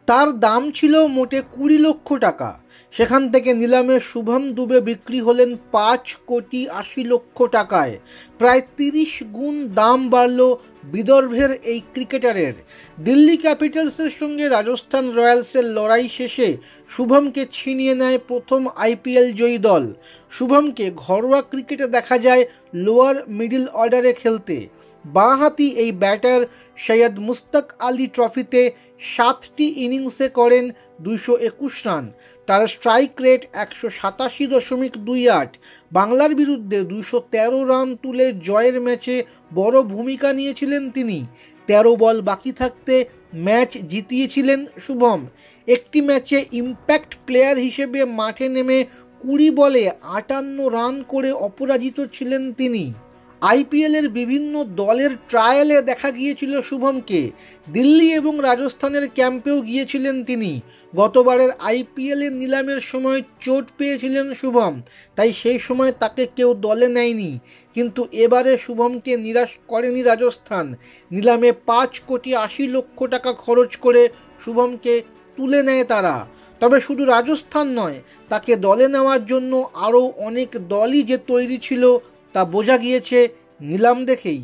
তার দাম ছিল মোটে 20 লক্ষ টাকা। সেখান থেকে নিলামে শুভম দুবে বিক্রি হলেন 5,80,00,000 টাকায়। প্রায় 30 গুণ দাম বাড়ল বিদর্ভের এই ক্রিকেটারের। দিল্লি ক্যাপিটালসের সঙ্গে রাজস্থান রয়্যালসের লড়াই শেষে শুভমকে ছিনিয়ে নেয় প্রথম আইপিএল জয়ী দল। শুভমকে ঘরোয়া ক্রিকেটে দেখা যায় লোয়ার মিডল অর্ডারে খেলতে। বাঁহাতি এই ব্যাটার সৈয়দ মুশতাক আলী ট্রফিতে 7টি ইনিংসে করেন 221 রান। তার স্ট্রাইক রেট 187.28। বাংলার বিরুদ্ধে 213 রান তুলে জয়ের ম্যাচে বড় ভূমিকা নিয়েছিলেন তিনি। 13 বল বাকি থাকতে ম্যাচ জিতিয়েছিলেন শুভম। একটি ম্যাচে ইম্প্যাক্ট প্লেয়ার হিসেবে মাঠে নেমে 20 বলে 58 রান করে অপরাজিত ছিলেন তিনি। আইপিএলের বিভিন্ন দলের ট্রায়ালে দেখা গিয়েছিল শুভমকে। দিল্লি এবং রাজস্থানের ক্যাম্পেও গিয়েছিলেন তিনি। গতবারের আইপিএলের নিলামের সময় চোট পেয়েছিলেন শুভম, তাই সেই সময় তাকে কেউ দলে নেয়নি। কিন্তু এবারে শুভমকে নিরাশ করেনি রাজস্থান। নিলামে 5,80,00,000 টাকা খরচ করে শুভমকে তুলে নেয় তারা। তবে শুধু রাজস্থান নয়, তাকে দলে নেওয়ার জন্য আরও অনেক দলই যে তৈরি ছিল তা বোঝা গিয়েছে নিলাম দেখেই।